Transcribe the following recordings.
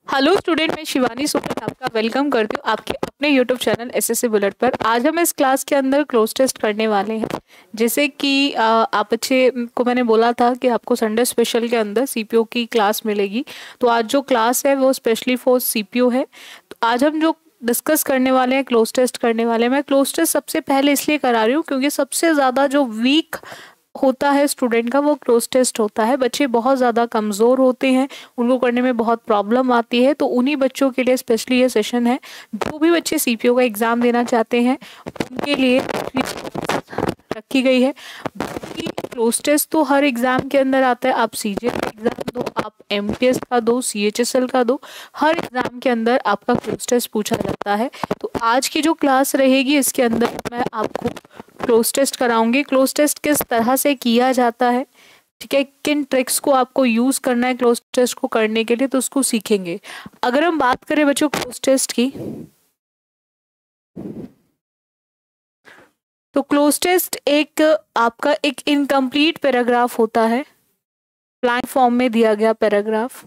Hello student, मैं Shivani super आपका welcome करती हूँ आपके अपने यूट्यूब चैनल एसएससी बुलेट पर। आज हम इस क्लास के अंदर क्लोज टेस्ट करने वाले हैं। जैसे कि आप बच्चे को मैंने बोला था कि आपको संडे स्पेशल के अंदर सीपीओ की क्लास मिलेगी, तो आज जो क्लास है वो स्पेशली फॉर सीपीओ है। तो आज हम जो डिस्कस करने वाले हैं, क्लोज टेस्ट करने वाले हैं। मैं क्लोज टेस्ट सबसे पहले इसलिए करा रही हूँ क्योंकि सबसे ज़्यादा जो वीक होता है स्टूडेंट का वो क्लोज टेस्ट होता है। बच्चे बहुत ज़्यादा कमज़ोर होते हैं, उनको करने में बहुत प्रॉब्लम आती है, तो उन्हीं बच्चों के लिए स्पेशली ये सेशन है। जो भी बच्चे सीपीओ का एग्ज़ाम देना चाहते हैं उनके लिए रखी गई है। बाकी क्लोज टेस्ट तो हर एग्ज़ाम के अंदर आता है। आप सीजे का एग्ज़ाम दो, आप एमपीएस का दो, सीएचएसएल का दो, हर एग्ज़ाम के अंदर आपका क्लोज टेस्ट पूछा जाता है। तो आज की जो क्लास रहेगी इसके अंदर मैं आपको क्लोज टेस्ट कराऊंगी। क्लोज टेस्ट किस तरह से किया जाता है, ठीक है, किन ट्रिक्स को आपको यूज़ करना है क्लोज टेस्ट को करने के लिए, तो उसको सीखेंगे। अगर हम बात करें बच्चों क्लोज टेस्ट की, तो क्लोज टेस्ट एक आपका एक इनकम्प्लीट पैराग्राफ होता है, ब्लैंक फॉर्म में दिया गया पैराग्राफ।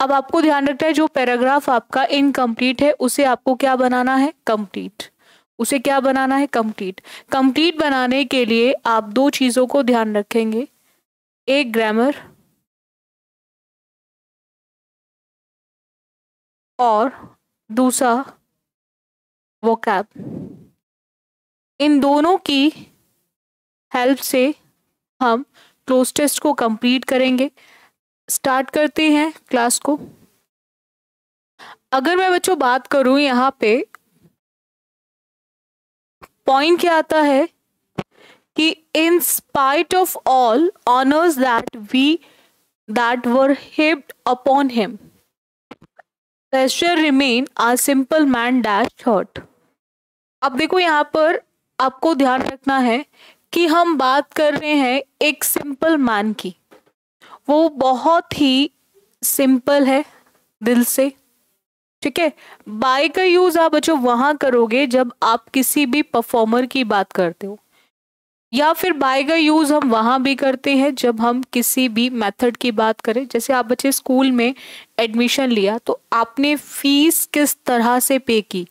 अब आपको ध्यान रखना है जो पैराग्राफ आपका इनकम्प्लीट है उसे आपको क्या बनाना है, कंप्लीट। उसे क्या बनाना है, कंप्लीट। कंप्लीट बनाने के लिए आप दो चीजों को ध्यान रखेंगे, एक ग्रामर और दूसरा वोकैब। इन दोनों की हेल्प से हम क्लोज टेस्ट को कंप्लीट करेंगे। स्टार्ट करते हैं क्लास को। अगर मैं बच्चों बात करूं, यहाँ पे पॉइंट क्या आता है कि in spite of all honours that were heaped upon him, pressure remain a simple man dash hurt। अब देखो यहाँ पर आपको ध्यान रखना है कि हम बात कर रहे हैं एक सिंपल मैन की। वो बहुत ही सिंपल है दिल से, ठीक है। बाय का यूज आप बच्चों वहां करोगे जब आप किसी भी परफॉर्मर की बात करते हो, या फिर बाय का यूज हम वहां भी करते हैं जब हम किसी भी मेथड की बात करें। जैसे आप बच्चे स्कूल में एडमिशन लिया तो आपने फीस किस तरह से पे की,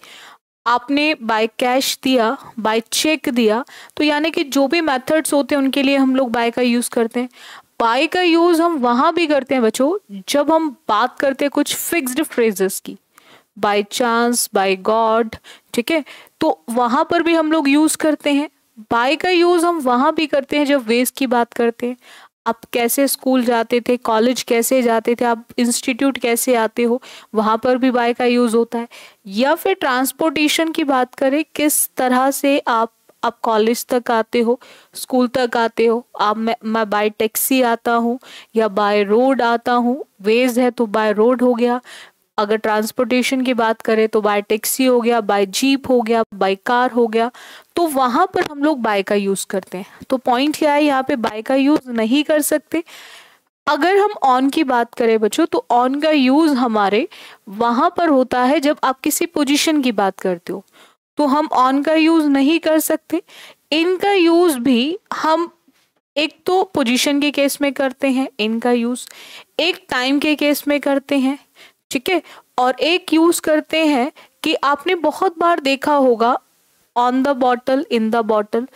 आपने बाय कैश दिया, बाय चेक दिया, तो यानी कि जो भी मेथड्स होते हैं उनके लिए हम लोग बाय का यूज करते हैं। बाय का यूज हम वहां भी करते हैं बच्चों जब हम बात करते हैं कुछ फिक्स्ड फ्रेजेस की, बाय चांस, बाय गॉड, ठीक है, तो वहां पर भी हम लोग यूज करते हैं। बाय का यूज हम वहां भी करते हैं जब वेज की बात करते हैं। आप कैसे स्कूल जाते थे, कॉलेज कैसे जाते थे, आप इंस्टीट्यूट कैसे आते हो, वहां पर भी बाय का यूज होता है। या फिर ट्रांसपोर्टेशन की बात करें, किस तरह से आप कॉलेज तक आते हो, स्कूल तक आते हो। आप मैं बाय टैक्सी आता हूँ या बाय रोड आता हूँ, वेज है तो बाय रोड हो गया। अगर ट्रांसपोर्टेशन की बात करें तो बाय टैक्सी हो गया, बाय जीप हो गया, बाय कार हो गया, तो वहां पर हम लोग बाय का यूज करते हैं। तो पॉइंट क्या है, यहाँ पे बाय का यूज नहीं कर सकते। अगर हम ऑन की बात करें बच्चों, तो ऑन का यूज हमारे वहां पर होता है जब आप किसी पोजीशन की बात करते हो, तो हम ऑन का यूज नहीं कर सकते। इनका यूज भी हम एक तो पोजीशन के केस में करते हैं, इनका यूज एक टाइम के केस में करते हैं, ठीक है, और एक यूज करते हैं कि आपने बहुत बार देखा होगा on the bottle, in the bottle.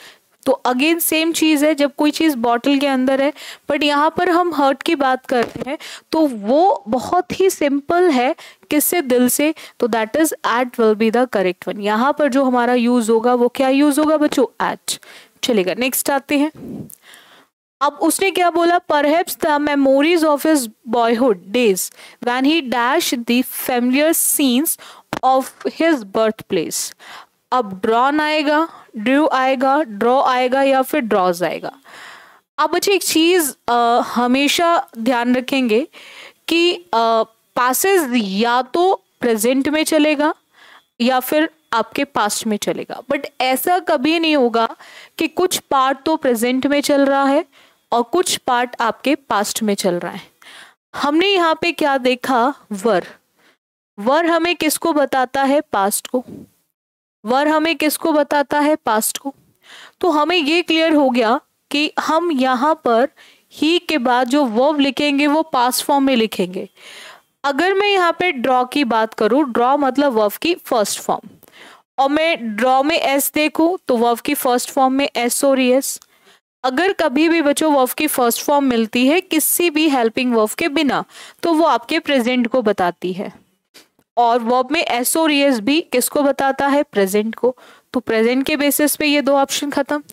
तो अगेन सेम चीज है, जब कोई चीज बॉटल के अंदर है, बट यहाँ पर हम हर्ट की बात करते हैं तो वो बहुत ही सिंपल है, किससे, दिल से। तो that is at will be the correct one. यहाँ पर जो हमारा यूज होगा वो क्या यूज होगा बच्चों, एट। चलेगा, नेक्स्ट आते हैं। अब उसने क्या बोला, perhaps the memories of his boyhood days when he dash the familiar scenes of his birth place. अब ड्रॉन आएगा, ड्रू आएगा, ड्रॉ आएगा या फिर ड्रॉज आएगा। अब बच्चे एक चीज हमेशा ध्यान रखेंगे कि पासेस या तो प्रेजेंट में चलेगा या फिर आपके पास्ट में चलेगा, बट ऐसा कभी नहीं होगा कि कुछ पार्ट तो प्रेजेंट में चल रहा है और कुछ पार्ट आपके पास्ट में चल रहा है। हमने यहाँ पे क्या देखा, वर हमें किसको बताता है, पास्ट को। वर हमें किसको बताता है, पास्ट को। तो हमें ये क्लियर हो गया कि हम यहाँ पर ही के बाद जो वर्ब लिखेंगे वो पास्ट फॉर्म में लिखेंगे। अगर मैं यहाँ पे ड्रॉ की बात करूँ, ड्रॉ मतलब वर्ब की फर्स्ट फॉर्म, और मैं ड्रॉ में एस देखूं तो वर्ब की फर्स्ट फॉर्म में एस और एस। अगर कभी भी बच्चों वर्ब की फर्स्ट फॉर्म मिलती है किसी भी हेल्पिंग वर्ब के बिना तो वो आपके प्रेजेंट को बताती है, और वर्ब में एस और एस भी किसको बताता है? प्रेजेंट को। तो प्रेजेंट के बेसिस पे ये दो ऑप्शन खत्म।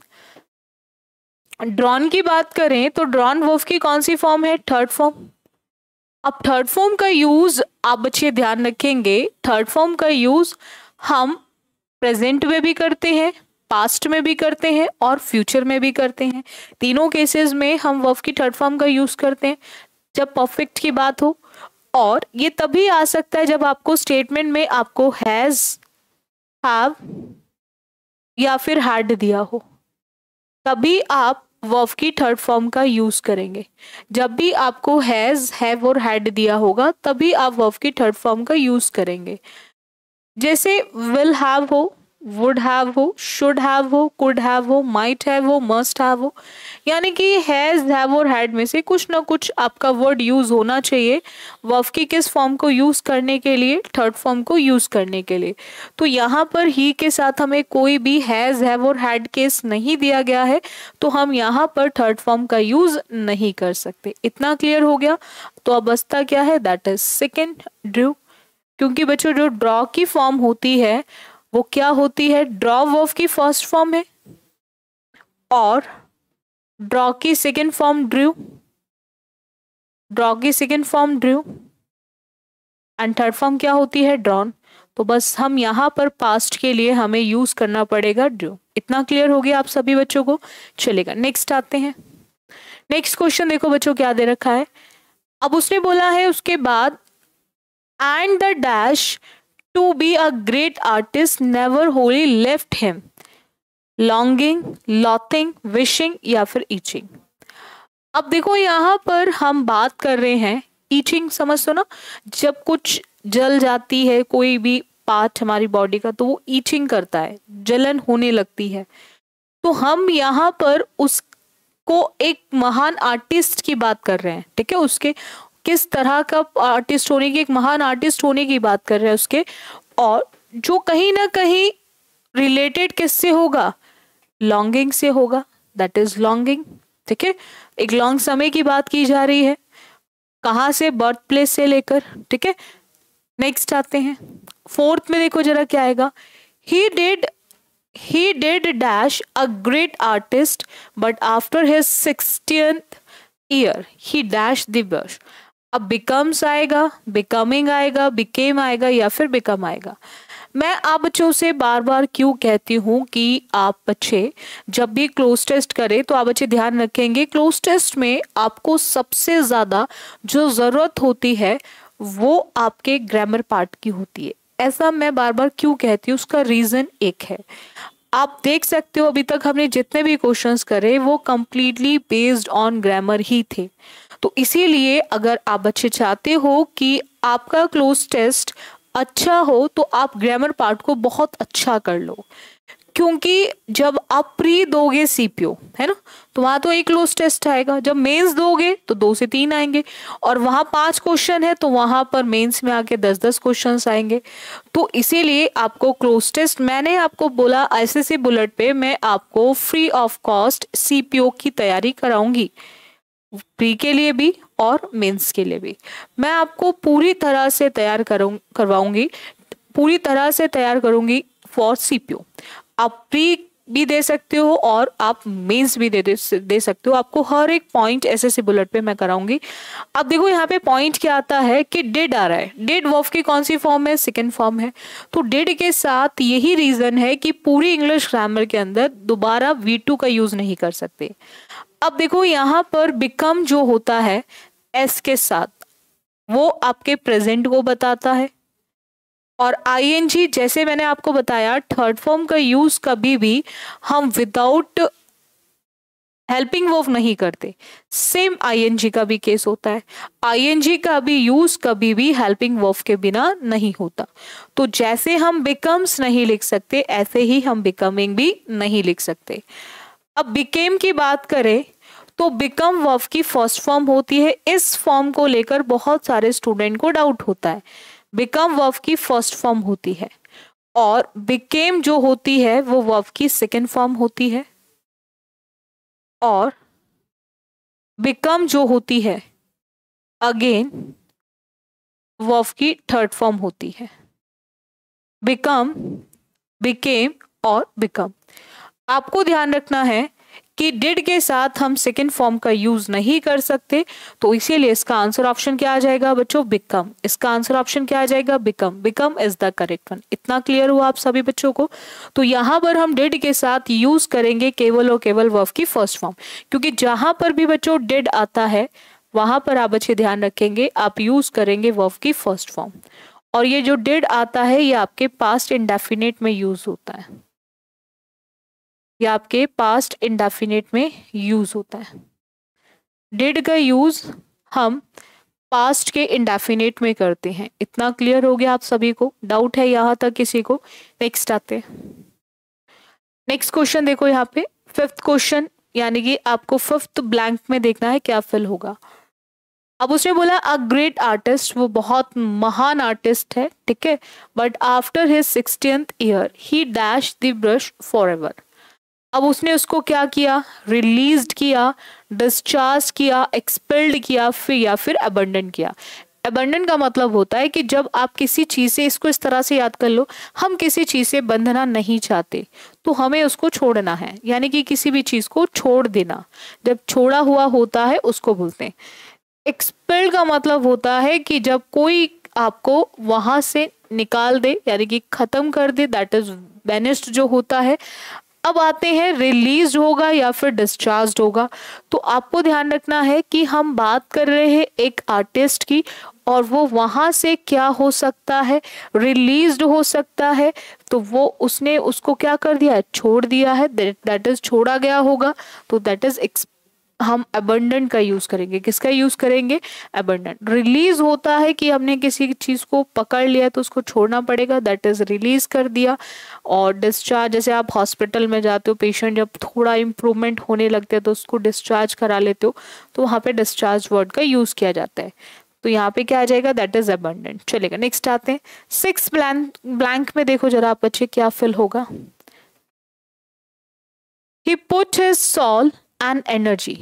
ड्रॉन की बात करें तो ड्रॉन वर्ब की कौन सी फॉर्म है? Third form. अब थर्ड फॉर्म का यूज आप बच्चे ध्यान रखेंगे, थर्ड फॉर्म का यूज हम प्रेजेंट में भी करते हैं, पास्ट में भी करते हैं और फ्यूचर में भी करते हैं। तीनों केसेस में हम वर्ब की थर्ड फॉर्म का यूज करते हैं जब परफेक्ट की बात हो, और ये तभी आ सकता है जब आपको स्टेटमेंट में आपको हैज, हैव या फिर हैड दिया हो, तभी आप वर्ब की थर्ड फॉर्म का यूज करेंगे। जब भी आपको हैज, हैव और हैड दिया होगा तभी आप वर्ब की थर्ड फॉर्म का यूज करेंगे। जैसे विल हैव हो, वुड हैव हो, शुड हैव हो, कुड हैव हो, माइट हैव हो, मस्ट हैव हो, यानी कि हैज, हैव और हैड में से कुछ ना कुछ आपका वर्ड यूज होना चाहिए वर्ब की किस फॉर्म को यूज करने के लिए? थर्ड फॉर्म को यूज करने के लिए। तो यहाँ पर ही के साथ हमें कोई भी हैज, हैव और हैड केस नहीं दिया गया है, तो हम यहाँ पर थर्ड फॉर्म का यूज नहीं कर सकते। इतना क्लियर हो गया? तो अब बचता क्या है? That is second, Drew. क्योंकि बच्चों जो ड्रॉ की फॉर्म होती है वो क्या होती है? ड्रॉ वर्ब की फर्स्ट फॉर्म है, और ड्रॉ की सेकेंड फॉर्म ड्रू, ड्रॉ की second form Drew, and third form क्या होती है? ड्रॉन। तो बस हम यहाँ पर पास्ट के लिए हमें यूज करना पड़ेगा ड्रू। इतना क्लियर हो गया आप सभी बच्चों को? चलेगा, नेक्स्ट आते हैं। नेक्स्ट क्वेश्चन देखो बच्चों क्या दे रखा है। अब उसने बोला है उसके बाद and the dash to be a great artist never wholly left him, longing, loathing, wishing या फिर ईचिंग। अब देखो यहाँ पर हम बात कर रहे हैं ईचिंग, समझ दो ना, जब कुछ जल जाती है कोई भी पार्ट हमारी बॉडी का तो वो ईचिंग करता है, जलन होने लगती है। तो हम यहाँ पर उसको एक महान आर्टिस्ट की बात कर रहे हैं, ठीक है, उसके किस तरह का आर्टिस्ट होने की, एक महान आर्टिस्ट होने की बात कर रहे हैं उसके, और जो कहीं ना कहीं रिलेटेड किससे होगा? लॉन्गिंग से होगा, दैट इज लॉन्गिंग, ठीक है। एक लॉन्ग समय की बात की जा रही है, कहाँ से? बर्थ प्लेस से लेकर, ठीक है। नेक्स्ट आते हैं, फोर्थ में देखो जरा क्या आएगा। He did dash a great artist but after his 60th year he dash the brush. अब बिकम्स आएगा, बिकमिंग आएगा, बिकेम आएगा या फिर बिकम आएगा। मैं आप बच्चों से बार बार क्यों कहती हूँ कि आप बच्चे जब भी क्लोज टेस्ट करें तो आप बच्चे ध्यान रखेंगे, क्लोज टेस्ट में आपको सबसे ज़्यादा जो ज़रूरत होती है वो आपके ग्रामर पार्ट की होती है। ऐसा मैं बार बार क्यों कहती हूँ, उसका रीज़न एक है। आप देख सकते हो अभी तक हमने जितने भी क्वेश्चंस करे वो कंप्लीटली बेस्ड ऑन ग्रामर ही थे। तो इसीलिए अगर आप बच्चे चाहते हो कि आपका क्लोज टेस्ट अच्छा हो तो आप ग्रामर पार्ट को बहुत अच्छा कर लो, क्योंकि जब आप प्री दोगे सीपीओ, है ना, तो वहां तो एक क्लोज टेस्ट आएगा, जब मेंस दोगे तो 2 से 3 आएंगे, और वहां 5 क्वेश्चन है तो वहां पर मेंस में आके 10-10 क्वेश्चन आएंगे। तो इसीलिए आपको क्लोज टेस्ट, मैंने आपको बोला आईसीएसई बुलेट पे मैं आपको फ्री ऑफ कॉस्ट सीपीओ की तैयारी कराऊंगी, प्री के लिए भी और मेंस के लिए भी। मैं आपको पूरी तरह से तैयार करवाऊंगी, पूरी तरह से तैयार करूंगी फॉर सीपीओ। आप प्री भी दे सकते हो और आप मेंस भी दे सकते हो, आपको हर एक पॉइंट एसएससी बुलेट पे मैं कराऊंगी। अब देखो यहाँ पे पॉइंट क्या आता है कि डिड आ रहा है, डिड वर्ब की कौन सी फॉर्म है? सेकंड फॉर्म है। तो डिड के साथ यही रीजन है कि पूरी इंग्लिश ग्रामर के अंदर दोबारा V2 का यूज नहीं कर सकते। अब देखो यहाँ पर बिकम जो होता है एस के साथ, वो आपके प्रेजेंट को बताता है, और आईएनजी जैसे मैंने आपको बताया थर्ड फॉर्म का यूज कभी भी हम विदाउट हेल्पिंग वर्ब नहीं करते। सेम आईएनजी का भी केस होता है, आईएनजी का भी यूज कभी भी हेल्पिंग वर्ब के बिना नहीं होता। तो जैसे हम बिकम्स नहीं लिख सकते ऐसे ही हम बिकमिंग भी नहीं लिख सकते। अब बिकेम की बात करें तो बिकम वर्ब की फर्स्ट फॉर्म होती है। इस फॉर्म को लेकर बहुत सारे स्टूडेंट को डाउट होता है। बिकम वर्ब की फर्स्ट फॉर्म होती है और बिकेम जो होती है वो वर्ब की सेकेंड फॉर्म होती है और बिकम जो होती है अगेन वर्ब की थर्ड फॉर्म होती है। बिकम, बिकेम और बिकम। आपको ध्यान रखना है कि डिड के साथ हम सेकेंड फॉर्म का यूज नहीं कर सकते, तो इसीलिए इसका आंसर ऑप्शन क्या आ जाएगा बच्चों? बिकम। इसका आंसर ऑप्शन क्या आ जाएगा? Become. Become is the correct one. इतना क्लियर हुआ आप सभी बच्चों को? तो यहां पर हम डिड के साथ यूज करेंगे केवल और केवल वर्ब की फर्स्ट फॉर्म, क्योंकि जहां पर भी बच्चों डिड आता है वहां पर आप बच्चे ध्यान रखेंगे आप यूज करेंगे वर्ब की फर्स्ट फॉर्म। और ये जो डिड आता है ये आपके पास्ट इंडेफिनिट में यूज होता है, ये आपके पास्ट इंडेफिनिट में यूज होता है। डिड का यूज हम पास्ट के इंडेफिनिट में करते हैं। इतना क्लियर हो गया आप सभी को? डाउट है यहां तक किसी को? नेक्स्ट आते हैं। नेक्स्ट क्वेश्चन देखो यहाँ पे, फिफ्थ क्वेश्चन, यानी कि आपको फिफ्थ ब्लैंक में देखना है क्या फिल होगा। अब उसने बोला अ ग्रेट आर्टिस्ट, वो बहुत महान आर्टिस्ट है, ठीक है, but after his 60th year he dash the brush for ever. अब उसने उसको क्या किया? रिलीज किया, डिस्चार्ज किया, एक्सपेल्ड किया, फिर अबंडन किया। अबंडन का मतलब होता है कि जब आप किसी चीज से, इसको इस तरह से याद कर लो, हम किसी चीज से बंधना नहीं चाहते तो हमें उसको छोड़ना है, यानी कि किसी भी चीज को छोड़ देना। जब छोड़ा हुआ होता है उसको बोलते हैं। एक्सपेल्ड का मतलब होता है कि जब कोई आपको वहां से निकाल दे, यानी कि खत्म कर दे, दैट इज बेनिस्ड जो होता है। अब आते हैं रिलीज होगा या फिर डिस्चार्ज होगा। तो आपको ध्यान रखना है कि हम बात कर रहे हैं एक आर्टिस्ट की और वो वहां से क्या हो सकता है? रिलीज्ड हो सकता है। तो वो उसने उसको क्या कर दिया? छोड़ दिया है, दैट इज छोड़ा गया होगा, तो दैट इज हम अबंडेंट का यूज करेंगे। किसका यूज करेंगे? अबंडेंट। रिलीज होता है कि हमने किसी चीज को पकड़ लिया तो उसको छोड़ना पड़ेगा, दैट इज रिलीज कर दिया। और डिस्चार्ज, जैसे आप हॉस्पिटल में जाते हो, पेशेंट जब थोड़ा इम्प्रूवमेंट होने लगते हैं तो उसको डिस्चार्ज करा लेते हो, तो वहां पे डिस्चार्ज वर्ड का यूज किया जाता है। तो यहाँ पे क्या आ जाएगा? That is abundant. चलेगा, नेक्स्ट आते हैं। सिक्स ब्लैंक में देखो जरा आप बच्चे क्या फिल होगा। He put his soul and energy,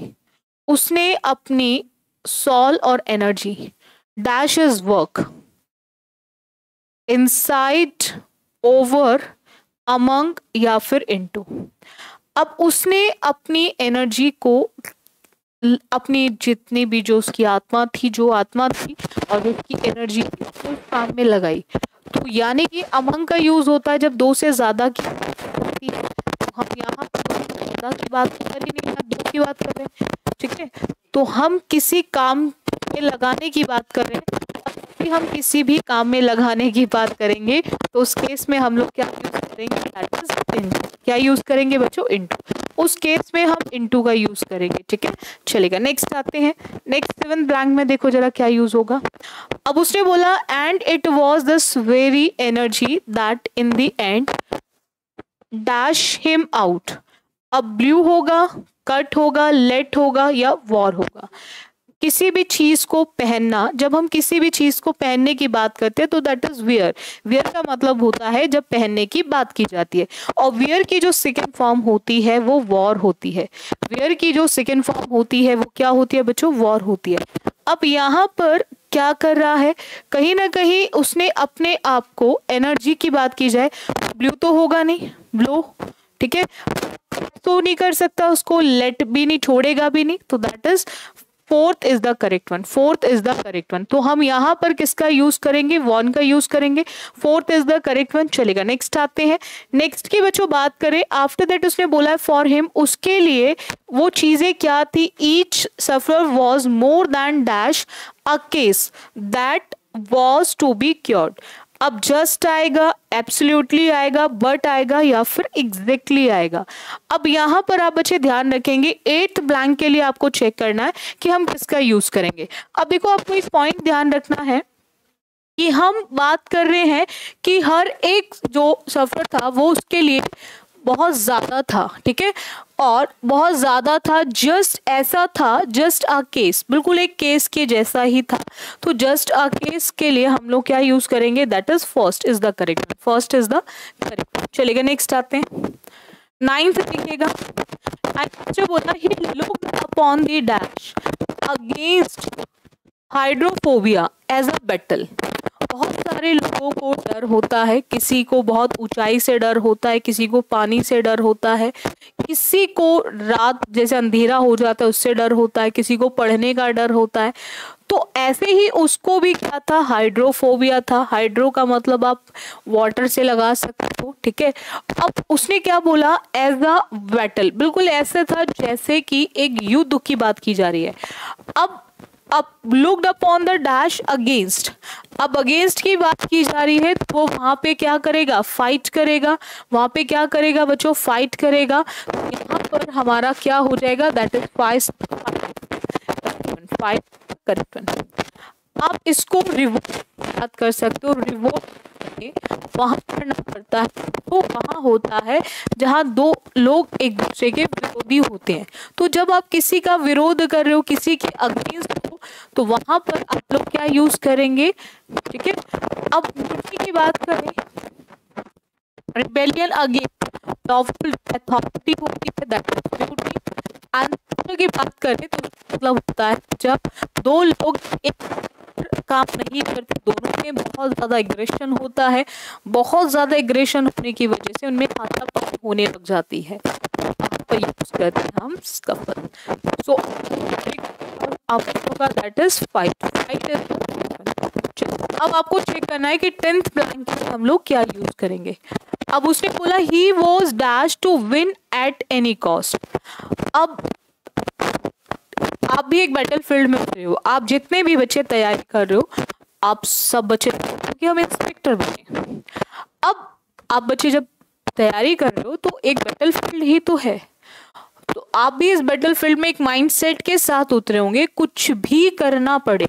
उसने अपनी सॉल और energy, dash is work, inside, over, among या फिर इनटू। अब उसने अपनी एनर्जी को, अपनी जितनी भी जो उसकी आत्मा थी, जो आत्मा थी और उसकी एनर्जी थी, उसको काम में लगाई। तो यानी कि अमंग का यूज होता है जब दो से ज्यादा की होती है। तो हम यहाँ ज्यादा की बात कर ही नहीं, यहाँ दो की बात कर रहे हैं, ठीक है। तो हम किसी काम में लगाने की बात कर रहे हैं, हम किसी भी काम में लगाने की बात करेंगे तो उस केस में हम लोग क्या यूज करेंगे? That is into. क्या यूज करेंगे बच्चों? इनटू। उस केस में हम इनटू का यूज करेंगे, ठीक है। चलेगा, नेक्स्ट आते हैं। नेक्स्ट सेवन ब्लैंक में देखो जरा क्या यूज होगा। अब उसने बोला and it was this very energy that in the end dash him out. अब ब्लू होगा, कट होगा, लेट होगा या वॉर होगा। किसी भी चीज को पहनना, जब हम किसी भी चीज को पहनने की बात करते हैं तो दैट इज वियर। वियर का मतलब होता है जब पहनने की बात की जाती है, और वियर की जो सेकंड फॉर्म होती है वो वॉर होती है। वियर की जो सेकंड फॉर्म होती है वो क्या होती है बच्चों? वॉर होती है। अब यहाँ पर क्या कर रहा है? कहीं ना कहीं उसने अपने आप को, एनर्जी की बात की जाए, ब्लू तो होगा नहीं, ब्लो, ठीक है, तो नहीं कर सकता उसको, लेट भी नहीं, छोड़ेगा भी नहीं, तो that is fourth is the correct one. Fourth is the correct one. तो हम यहाँ पर किसका यूज करेंगे? वन का यूज करेंगे। Fourth is the correct one. चलेगा, नेक्स्ट आते हैं। नेक्स्ट की बच्चों बात करें, आफ्टर दैट उसने बोला फॉर हिम, उसके लिए वो चीजें क्या थी? Each suffer was more than dash a case that was to be cured. अब जस्ट आएगा, एब्सोल्युटली आएगा, बट आएगा या फिर एग्जैक्टली आएगा। अब यहाँ पर आप बच्चे ध्यान रखेंगे, एट्थ ब्लैंक के लिए आपको चेक करना है कि हम किसका यूज करेंगे। अब देखो आपको इस पॉइंट ध्यान रखना है कि हम बात कर रहे हैं कि हर एक जो सफर था वो उसके लिए बहुत ज़्यादा था, ठीक है, और बहुत ज़्यादा था, जस्ट ऐसा था, जस्ट अ केस, बिल्कुल एक केस के जैसा ही था। तो जस्ट अ केस के लिए हम लोग क्या यूज़ करेंगे, that is first is the correct, first is the correct. चलेगा, नेक्स्ट आते हैं, 9th देखिएगा। जो बोला he looked upon the dash against hydrophobia as a battle. बहुत सारे लोगों को डर होता है, किसी को बहुत ऊंचाई से डर होता है, किसी को पानी से डर होता है, किसी को रात जैसे अंधेरा हो जाता है उससे डर होता है, किसी को पढ़ने का डर होता है। तो ऐसे ही उसको भी क्या था, हाइड्रोफोबिया था। हाइड्रो का मतलब आप वाटर से लगा सकते हो, ठीक है। अब उसने क्या बोला, एज अ बैटल, बिल्कुल ऐसे था जैसे कि एक युद्ध की बात की जा रही है। अब looked upon the dash against, अब अगेंस्ट की बात की जा रही है, तो वहां पे क्या करेगा, फाइट करेगा। वहां पे क्या करेगा बच्चों, फाइट करेगा। तो यहाँ पर हमारा क्या हो जाएगा, दैट इज फाइट करेक्ट। आप इसको रिवोल्ट याद कर सकते हो, रिवोल्ट वहां करना पड़ता है, तो वहां होता है जहां दो लोग एक दूसरे के विरोधी होते हैं। तो जब आप किसी का विरोध कर रहे हो, किसी के अगेंस्ट हो, तो वहां पर आप लोग क्या यूज करेंगे, ठीक है। अब मुक्ति की बात करें, रिबेलियन अगेंस्ट लॉफुल अथॉरिटी होती है, दैट इज ड्यूटी। आंसर की बात करें तो मतलब होता है जब दो लोग एक काम नहीं करते, दोनों में बहुत ज्यादा एग्रेशन होता है, बहुत ज्यादा एग्रेशन होने की वजह से उनमें हाथापाई होने लग जाती है, तो यूज करते हैं हम स्कफल। सो आपका that is fight, fight is. अब आपको चेक करना है कि 10th ब्लैंक हम लोग क्या यूज करेंगे। अब उसने बोला he was dash to win at any cost. अब आप भी एक बैटल फील्ड में उतरे हो, आप जितने भी बच्चे तैयारी कर रहे हो, आप सब बच्चे कि हम इंस्पेक्टर बने। अब आप बच्चे जब तैयारी कर रहे हो तो एक बैटल फील्ड ही तो है, तो आप भी इस बैटल फील्ड में एक माइंडसेट के साथ उतरे होंगे, कुछ भी करना पड़े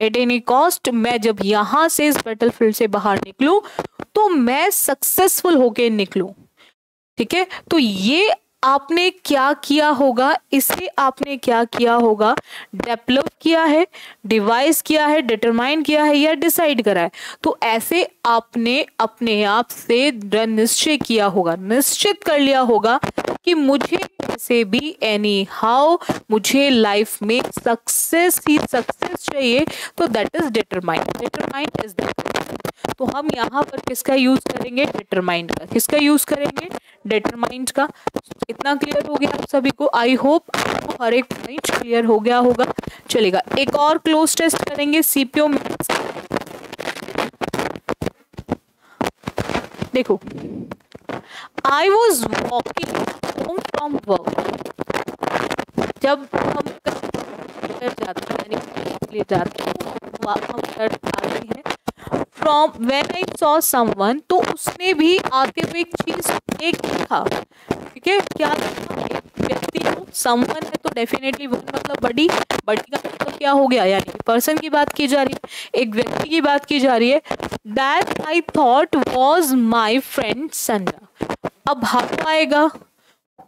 एट एनी कॉस्ट, मैं जब यहां से इस बैटल फील्ड से बाहर निकलूं तो मैं सक्सेसफुल होके निकलूं, ठीक है। तो ये आपने क्या किया होगा, इसे आपने क्या किया होगा, डेवलप किया है, डिवाइस किया है, डिटरमाइन किया है या डिसाइड करा है। तो ऐसे आपने अपने आप से निश्चय किया होगा, निश्चित कर लिया होगा कि मुझे कैसे भी एनी हाउ मुझे लाइफ में सक्सेस ही सक्सेस चाहिए, तो that is determined, determined is that. तो हम यहाँ पर किसका यूज करेंगे, डिटरमाइंड का। किसका यूज करेंगे, डिटरमाइंड का। इतना क्लियर हो गया आप सभी को, आई होप हर एक पॉइंट क्लियर हो गया होगा। चलेगा, एक और क्लोज टेस्ट करेंगे सीपीओ में। देखो, I was walking home from work, जब हम जाते हैं जाते हैं from when I saw someone, तो उसने भी आते हुए एक चीज एक था, ठीक है। क्या एक व्यक्ति को, समवन है तो डेफिनेटली वन मतलब बड़ी, बड़ी का मतलब क्या हो गया, यानी पर्सन की बात की जा रही है, एक व्यक्ति की बात की जा रही है। That I thought was my friend Sanjay. अब हाउ आएगा,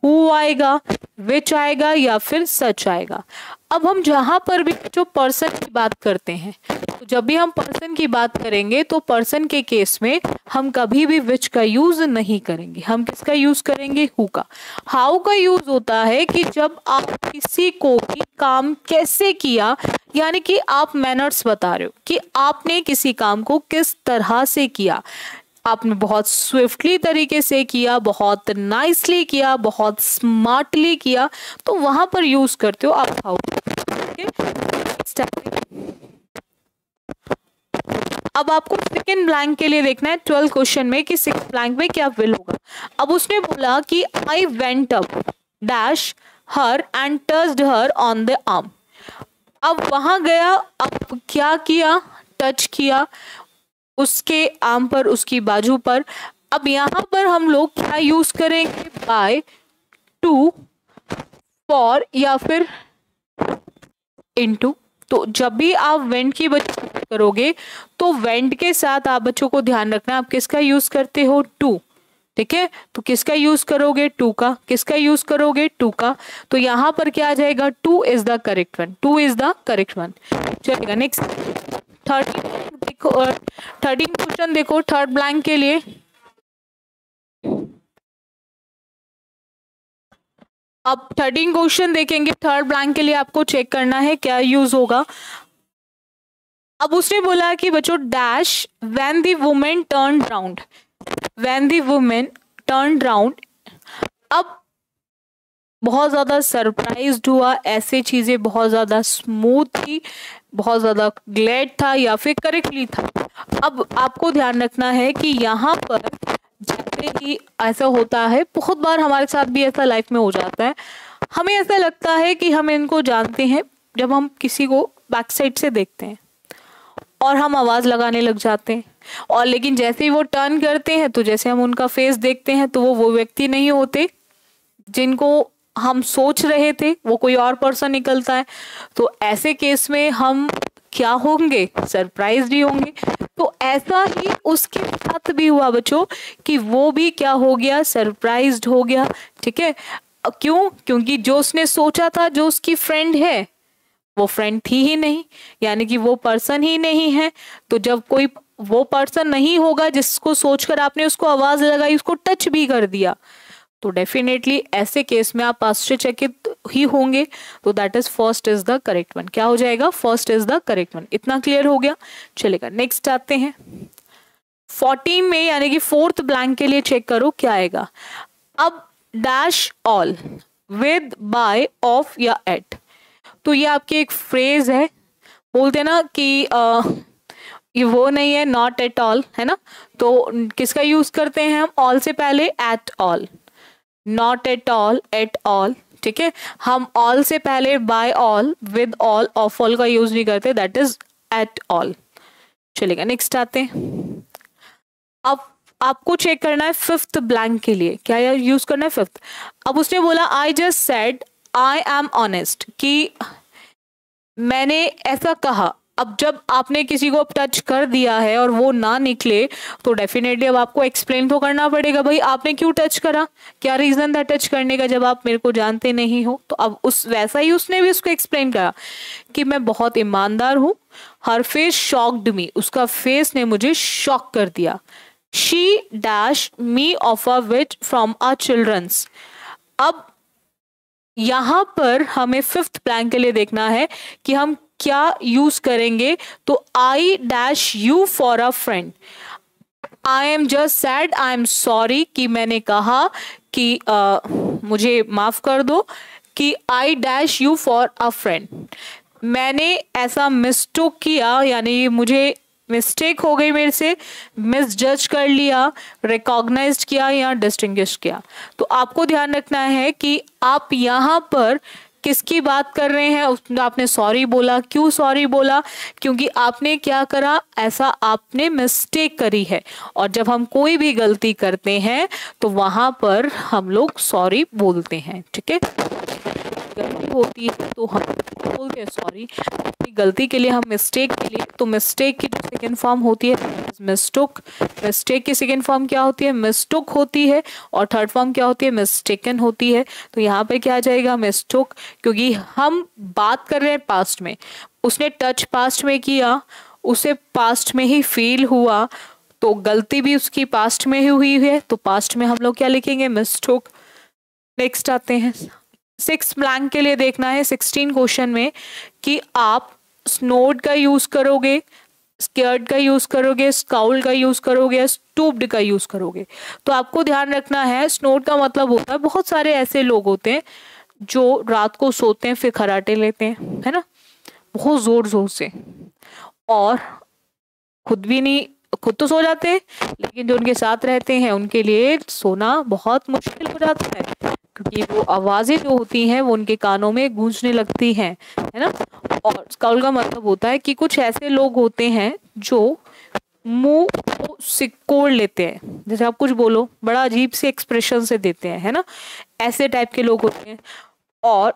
हु आएगा, विच आएगा या फिर सच आएगा। अब हम जहां पर भी जो पर्सन की बात करते हैं, तो जब भी हम पर्सन की बात करेंगे तो पर्सन के केस में हम कभी भी विच का यूज नहीं करेंगे, हम किसका यूज करेंगे, हु का। हाउ का यूज होता है कि जब आप किसी को भी काम कैसे किया, यानी कि आप मैनर्स बता रहे हो कि आपने किसी काम को किस तरह से किया, आपने बहुत स्विफ्टली तरीके से किया, बहुत नाइसली किया, बहुत स्मार्टली किया, तो वहां पर यूज करते हो आप हाउ। अब आपको सेकंड ब्लैंक के लिए देखना है 12 क्वेश्चन में कि सिक्स ब्लैंक में क्या विल होगा। अब उसने बोला कि I went up dash her and touched her on the arm. अब वहां गया, अब क्या किया, टच किया उसके आर्म पर, उसकी बाजू पर। अब यहां पर हम लोग क्या यूज करेंगे, बाय, टू, फॉर या फिर इनटू। तो जब भी आप वेंट की बात करोगे तो वेंट के साथ आप बच्चों को ध्यान रखना आप किसका यूज करते हो, टू, ठीक है, तो किसका यूज करोगे, टू का, किसका यूज करोगे, टू का, तो यहाँ पर क्या आ जाएगा, two is the correct one, two is the correct one. चलेगा नेक्स्ट 13 देखो, 13 क्वेश्चन देखो थर्ड ब्लैंक के लिए। अब 13 क्वेश्चन देखेंगे थर्ड ब्लैंक के लिए, आपको चेक करना है क्या यूज होगा। अब उसने बोला कि बच्चों dash when the women turn round, when the women turn round. अब बहुत ज़्यादा सरप्राइज्ड हुआ, ऐसे चीज़ें बहुत ज़्यादा स्मूथ थी, बहुत ज़्यादा ग्लैड था या फिर करेक्टली था। अब आपको ध्यान रखना है कि यहाँ पर जैसे ही ऐसा होता है, बहुत बार हमारे साथ भी ऐसा लाइफ में हो जाता है, हमें ऐसा लगता है कि हम इनको जानते हैं जब हम किसी को बैक साइड से देखते हैं और हम आवाज़ लगाने लग जाते हैं, और लेकिन जैसे ही वो टर्न करते हैं तो जैसे हम उनका फेस देखते हैं तो वो व्यक्ति नहीं होते जिनको हम सोच रहे थे, वो कोई और पर्सन निकलता है। तो ऐसे केस में हम क्या होंगे, सरप्राइज्ड ही होंगे। तो ऐसा ही उसके साथ भी हुआ बच्चों कि वो भी क्या हो गया, सरप्राइज्ड हो गया। ठीक है, क्यों, क्योंकि जो उसने सोचा था जो उसकी फ्रेंड है वो फ्रेंड थी ही नहीं, यानी कि वो पर्सन ही नहीं है। तो जब कोई वो पर्सन नहीं होगा जिसको सोचकर आपने उसको आवाज लगाई, उसको टच भी कर दिया, तो डेफिनेटली ऐसे केस में आप आश्चर्यचकित ही होंगे। तो that is first is the correct one. क्या हो जाएगा, first is the correct one. इतना क्लियर हो गया। चलेगा नेक्स्ट आते हैं 14 में, यानी कि फोर्थ ब्लैंक के लिए चेक करो क्या आएगा। अब dash all with by of या एट, तो ये आपकी एक फ्रेज है, बोलते हैं ना कि ये वो नहीं है, नॉट एट ऑल है ना, तो किसका यूज करते हैं हम, ऑल से पहले at all, not at all, at all. ठीक है, हम ऑल से पहले by all, with all, of all का यूज नहीं करते, दैट इज एट ऑल। चलेगा नेक्स्ट आते हैं। अब आपको चेक करना है फिफ्थ ब्लैंक के लिए क्या यूज करना है, फिफ्थ। अब उसने बोला I just said I am honest, कि मैंने ऐसा कहा। अब जब आपने किसी को टच कर दिया है और वो ना निकले, तो डेफिनेटली अब आपको एक्सप्लेन तो करना पड़ेगा, भाई आपने क्यों टच करा, क्या रीजन था टच करने का, जब आप मेरे को जानते नहीं हो। तो अब उस वैसा ही उसने भी उसको एक्सप्लेन करा कि मैं बहुत ईमानदार हूँ। हर फेस शॉक्ड मी, उसका फेस ने मुझे शॉक कर दिया। She dash me of a which from a children's. अब यहां पर हमें फिफ्थ ब्लैंक के लिए देखना है कि हम क्या यूज करेंगे। तो I dash you for a friend, I am just sad, I am sorry, कि मैंने कहा कि मुझे माफ कर दो, कि I dash you for a friend, मैंने ऐसा मिस्टेक किया, यानी मुझे मिस्टेक हो गई मेरे से, मिस जज कर लिया, रिकॉग्नाइज किया या डिस्टिंग्विश किया। तो आपको ध्यान रखना है कि आप यहाँ पर किसकी बात कर रहे हैं। आपने सॉरी बोला, क्यों सॉरी बोला, क्योंकि आपने क्या करा, ऐसा आपने मिस्टेक करी है। और जब हम कोई भी गलती करते हैं तो वहां पर हम लोग सॉरी बोलते हैं। ठीक है, गलती होती है तो हम बोलते हैं सॉरी, गलती के लिए हम मिस्टेक के लिए, तो मिस्टेक की जो सेकेंड फॉर्म होती है मिस्टोक, मिस्टेक की सेकेंड फॉर्म क्या होती है, मिस्टोक होती है, और थर्ड फॉर्म क्या होती है, मिस्टेकन होती है। तो यहाँ पे क्या आ जाएगा, मिस्टोक, क्योंकि हम बात कर रहे हैं पास्ट में, उसने टच पास्ट में किया, उसे पास्ट में ही फील हुआ, तो गलती भी उसकी पास्ट में ही हुई है, तो पास्ट में हम लोग क्या लिखेंगे, मिस्टोक। नेक्स्ट आते हैं सिक्स ब्लैंक के लिए देखना है 16 क्वेश्चन में कि आप स्नोड का यूज करोगे, स्केर्ड का यूज करोगे, स्काउल का यूज करोगे, स्टूप्ड का यूज करोगे। तो आपको ध्यान रखना है, स्नोड का मतलब होता है, बहुत सारे ऐसे लोग होते हैं जो रात को सोते हैं फिर खराटे लेते हैं, है ना, बहुत जोर जोर से, और खुद तो सो जाते हैं, लेकिन जो उनके साथ रहते हैं उनके लिए सोना बहुत मुश्किल हो जाता है, क्योंकि वो आवाजें जो होती हैं वो उनके कानों में गूंजने लगती हैं, है ना। और स्काउल का मतलब होता है कि कुछ ऐसे लोग होते हैं जो मुंह को सिकोड़ लेते हैं, जैसे आप कुछ बोलो बड़ा अजीब से एक्सप्रेशन से देते हैं, है ना, ऐसे टाइप के लोग होते हैं। और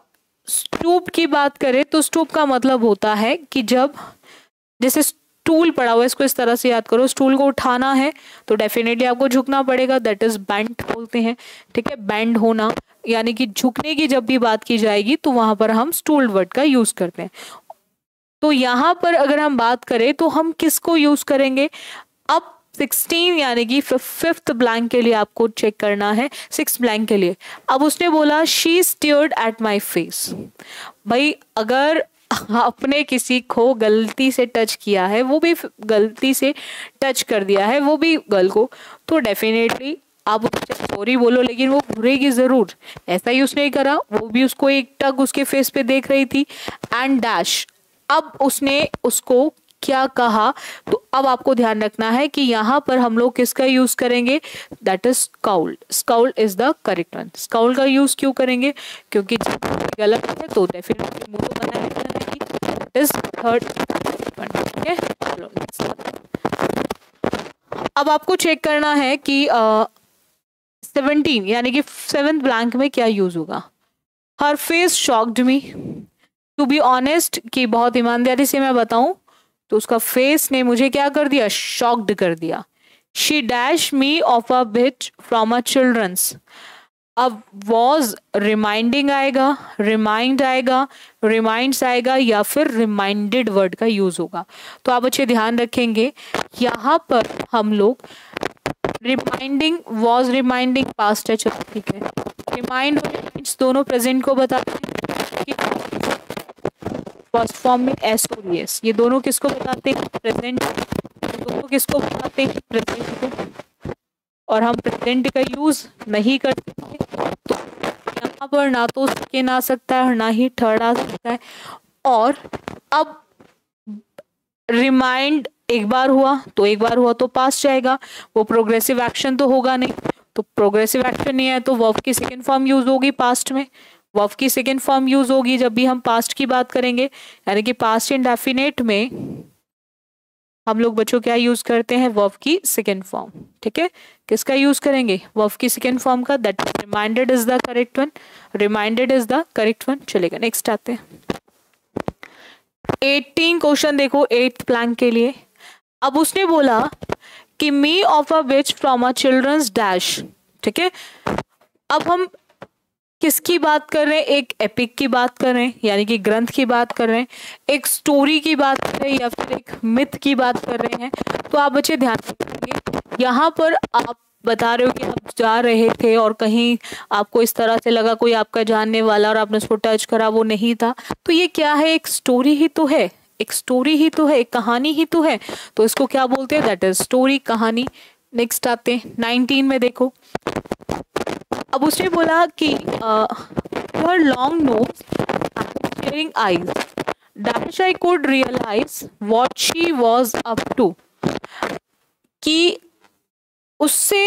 स्टूप की बात करें तो स्टूप का मतलब होता है कि जब जैसे स्टूल पड़ा हुआ है, इसको इस तरह से याद करो, स्टूल को उठाना है तो डेफिनेटली आपको झुकना पड़ेगा, दैट इज बेंट बोलते हैं, ठीक है। बेंड होना यानी कि झुकने की जब भी बात की जाएगी तो वहां पर हम स्टूल वर्ड का यूज करते हैं। तो यहाँ पर अगर हम बात करें तो हम किसको यूज करेंगे? अब 16 यानी कि फिफ्थ ब्लैंक के लिए आपको चेक करना है, 6 ब्लैंक के लिए। अब उसने बोला she stared at my face. भाई अगर आपने किसी को गलती से टच किया है, वो भी गलती से टच कर दिया है वो भी गर्ल को, तो डेफिनेटली आप सॉरी बोलो लेकिन वो घूरेगी जरूर। ऐसा ही उसने करा, वो भी उसको एक टक उसके फेस पे देख रही थी एंड डैश। अब उसने उसको क्या कहा, तो अब आपको ध्यान रखना है कि यहाँ पर हम लोग किसका यूज करेंगे, that is scowled. Scowled is the correct one. Scowled का यूज क्यों करेंगे? क्योंकि जब गलत है तो डेफिनेटली मुंह तो बनाया रहेगी, दैट इज थर्ड वन, ठीक है। चलो अब आपको चेक करना है कि 17 यानी कि 7th ब्लैंक में क्या यूज होगा। Her face shocked me, to be honest कि बहुत ईमानदारी से मैं बताऊं तो उसका फेस ने मुझे क्या कर दिया, शॉक्ड कर दिया। She dash me of a bit from a children's. अब वॉज रिमाइंडिंग आएगा, रिमाइंड आएगा, रिमाइंड्स आएगा या फिर रिमाइंडेड वर्ड का यूज होगा। तो आप अच्छे ध्यान रखेंगे यहाँ पर हम लोग रिमाइंडिंग, वॉज रिमाइंडिंग पास्ट है, चलो ठीक है। रिमाइंड और रिमाइंड्स दोनों प्रेजेंट को बताते हैं, फर्स्ट फॉर्म में एस और एस, ये दोनों किसको बताते हैं, प्रेजेंट। दोनों किसको बताते हैं, प्रेजेंट को। और हम प्रेजेंट का यूज नहीं करते तो यहाँ पर ना तो सेकेंड आ सकता है और ना ही थर्ड आ सकता है। और अब रिमाइंड एक बार हुआ तो एक बार हुआ तो पास्ट जाएगा, वो प्रोग्रेसिव एक्शन तो होगा नहीं, तो प्रोग्रेसिव एक्शन नहीं है तो वर्ब की सेकेंड फॉर्म यूज होगी पास्ट में। वर्ब की सेकेंड फॉर्म यूज होगी जब भी हम पास्ट की बात करेंगे, यानी कि पास्ट इंडेफिनिट में हम लोग बच्चों क्या यूज करते हैं, वर्ब की सेकेंड फॉर्म, ठीक है। किसका यूज करेंगे, वर्ब की सेकेंड फॉर्म का, that reminded is the correct one. Reminded is the correct one. चलेगा नेक्स्ट आते हैं 18 क्वेश्चन देखो 8th ब्लैंक के लिए। अब उसने बोला कि me of a which from a children's dash, ठीक है। अब हम किसकी बात कर रहे हैं, एक एपिक की बात कर रहे हैं यानी कि ग्रंथ की बात कर रहे हैं, एक स्टोरी की बात कर रहे हैं या फिर एक मिथ की बात कर रहे हैं। तो आप बच्चे ध्यान रखेंगे, यहाँ पर आप बता रहे हो कि आप जा रहे थे और कहीं आपको इस तरह से लगा कोई आपका जानने वाला और आपने उसको टच करा, वो नहीं था, तो ये क्या है, एक स्टोरी ही तो है, एक स्टोरी ही तो है, एक कहानी ही तो है, तो इसको क्या बोलते हैं, दैट इज स्टोरी, कहानी। नेक्स्ट आते हैं 19 में देखो। अब उसने बोला कि her long nose and staring eyes dash I could realize what she was up to, कि उससे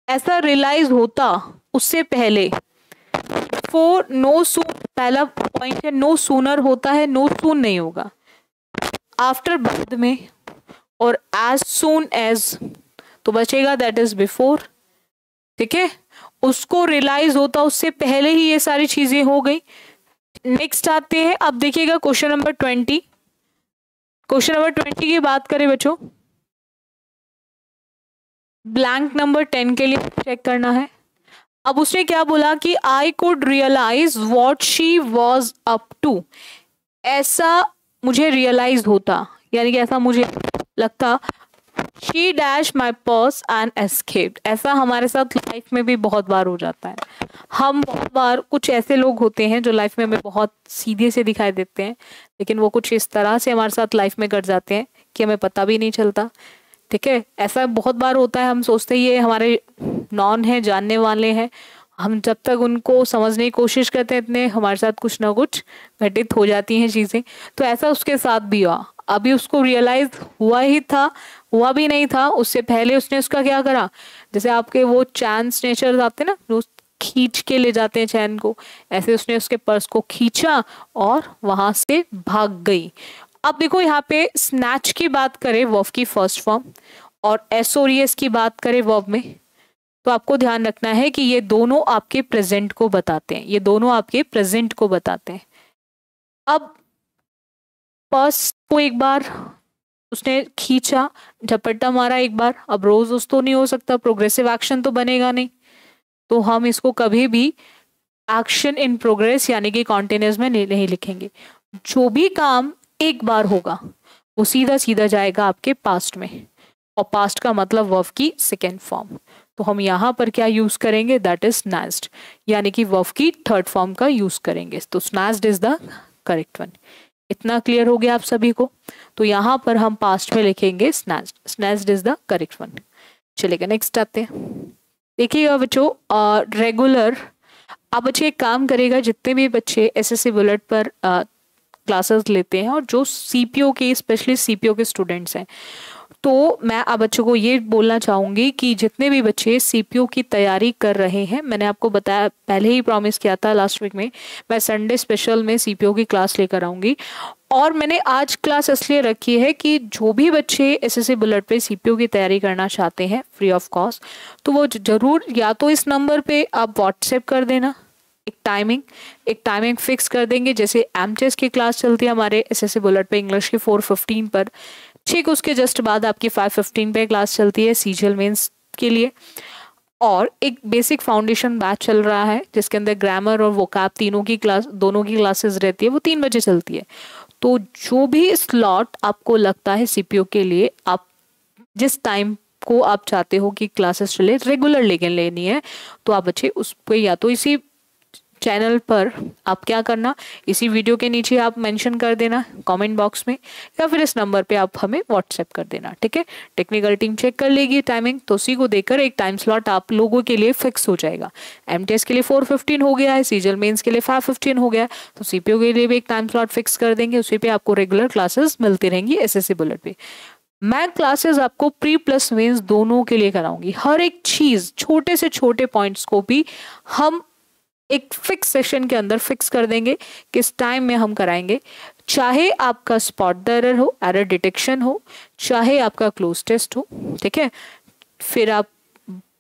ऐसा रियलाइज होता उससे पहले, फॉर नो सून, पहला पॉइंट है नो सूनर होता है, नो सून नहीं होगा, आफ्टर बाद में, और एज सून एज तो बचेगा दैट इज बिफोर, ठीक है। उसको रियलाइज होता उससे पहले ही ये सारी चीजें हो गई। नेक्स्ट आते हैं, अब देखिएगा क्वेश्चन नंबर 20। क्वेश्चन नंबर 20 की बात करें बच्चों, ब्लैंक नंबर 10 के लिए चेक करना है। अब उसने क्या बोला कि I could realise what she was up to, ऐसा मुझे रियलाइज होता यानी कि ऐसा मुझे लगता, she dash my purse and escaped. ऐसा हमारे साथ लाइफ में भी बहुत बार हो जाता है। हम बहुत बार, कुछ ऐसे लोग होते हैं जो लाइफ में हमें बहुत सीधे से दिखाई देते हैं, लेकिन वो कुछ इस तरह से हमारे साथ लाइफ में कर जाते हैं कि हमें पता भी नहीं चलता, ठीक है। ऐसा बहुत बार होता है, हम सोचते ही ये हमारे नॉन है, जानने वाले हैं, हम जब तक उनको समझने की कोशिश करते हैं इतने हमारे साथ कुछ ना कुछ घटित हो जाती हैं चीज़ें। तो ऐसा उसके साथ भी हुआ, अभी उसको रियलाइज हुआ ही था, हुआ भी नहीं था, उससे पहले उसने उसका क्या करा, जैसे आपके वो चैन स्नेचर आते ना, जो खींच के ले जाते हैं चैन को, ऐसे उसने उसके पर्स को खींचा और वहां से भाग गई। अब देखो यहाँ पे स्नैच की बात करें वर्ब की फर्स्ट फॉर्म और एसओरियस की बात करें वर्ब में, तो आपको ध्यान रखना है कि ये दोनों आपके प्रेजेंट को बताते हैं, ये दोनों आपके प्रेजेंट को बताते हैं। अब पर्स को एक बार उसने खींचा, झपट्टा मारा एक बार, अब रोज उस तो नहीं हो सकता, प्रोग्रेसिव एक्शन तो बनेगा नहीं, तो हम इसको कभी भी एक्शन इन प्रोग्रेस यानी कि कॉन्टिन्यूस में नहीं लिखेंगे। जो भी काम एक बार होगा वो सीधा सीधा जाएगा आपके पास्ट में, और पास्ट का मतलब वर्ब की सेकेंड फॉर्म। तो हम यहाँ पर क्या यूज करेंगे, दैट इज स्नैच्ड, यानी कि वर्ब की थर्ड फॉर्म का यूज करेंगे। तो snatched is the correct one. इतना क्लियर हो गया आप सभी को? तो यहाँ पर हम पास्ट में लिखेंगे snatched, snatched is the correct one. चलेगा, नेक्स्ट आते हैं। देखिएगा बच्चों, रेगुलर, अब बच्चे एक काम करेगा, जितने भी बच्चे एसएससी बुलेट पर क्लासेस लेते हैं और जो सीपीओ के, स्पेशली सीपीओ के स्टूडेंट्स हैं, तो मैं आप बच्चों को ये बोलना चाहूँगी कि जितने भी बच्चे सीपीओ की तैयारी कर रहे हैं, मैंने आपको बताया, पहले ही प्रॉमिस किया था लास्ट वीक में, मैं संडे स्पेशल में सीपीओ की क्लास लेकर आऊँगी। और मैंने आज क्लास इसलिए रखी है कि जो भी बच्चे एसएससी बुलेट पे सीपीओ की तैयारी करना चाहते हैं फ्री ऑफ कॉस्ट, तो वो जरूर या तो इस नंबर पे आप व्हाट्सएप कर देना, एक टाइमिंग फिक्स कर देंगे। जैसे एमटीएस की क्लास चलती है हमारे एसएससी बुलेट पे इंग्लिश की 4:15 पर, ठीक उसके जस्ट बाद आपकी 5:15 पे क्लास चलती है सीजीएल मेंस के लिए। और एक बेसिक फाउंडेशन बैच चल रहा है जिसके अंदर ग्रामर और वोकैब तीनों की क्लास, दोनों की क्लासेस रहती है, वो 3 बजे चलती है। तो जो भी स्लॉट आपको लगता है सीपीओ के लिए, आप जिस टाइम को आप चाहते हो कि क्लासेस चले, रेगुलर लेकिन लेनी है, तो आप बच्चे उस पर या तो इसी चैनल पर आप क्या करना, इसी वीडियो के नीचे आप मेंशन कर देना कमेंट बॉक्स में, या फिर इस नंबर पे आप हमें व्हाट्सएप कर देना, ठीक है। टेक्निकल टीम चेक कर लेगी टाइमिंग, तो उसी को देकर एक टाइम स्लॉट आप लोगों के लिए फिक्स हो जाएगा। एमटीएस के लिए 4:15 हो गया है, सीजीएल मेंस के लिए 5:15 हो गया है, तो सीपीओ के लिए भी एक टाइम स्लॉट फिक्स कर देंगे, उसी पे आपको रेगुलर क्लासेस मिलती रहेंगी एसएससी बुलेट पे। मैं क्लासेस आपको प्री प्लस मेंस दोनों के लिए कराऊंगी, हर एक चीज, छोटे से छोटे पॉइंट्स को भी हम एक फिक्स सेशन के अंदर फिक्स कर देंगे किस टाइम में हम कराएंगे। चाहे आपका स्पॉट द एरर हो, एरर डिटेक्शन हो, चाहे आपका क्लोज टेस्ट हो, ठीक है, फिर आप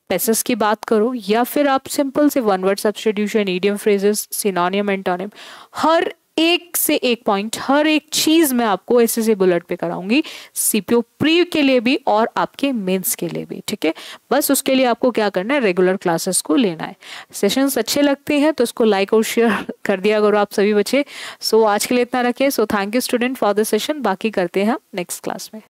पैसेज की बात करो, या फिर आप सिंपल से one word substitution, idiom phrases, synonym, antonym, हर एक से एक पॉइंट, हर एक चीज मैं आपको एसएससी बुलेट पे कराऊंगी, सीपीओ प्री के लिए भी और आपके मेंस के लिए भी, ठीक है। बस उसके लिए आपको क्या करना है, रेगुलर क्लासेस को लेना है। सेशंस अच्छे लगते हैं तो इसको लाइक और शेयर कर दिया करो आप सभी बच्चे। सो आज के लिए इतना रखें। So thank you student for the session, बाकी करते हैं हम नेक्स्ट क्लास में।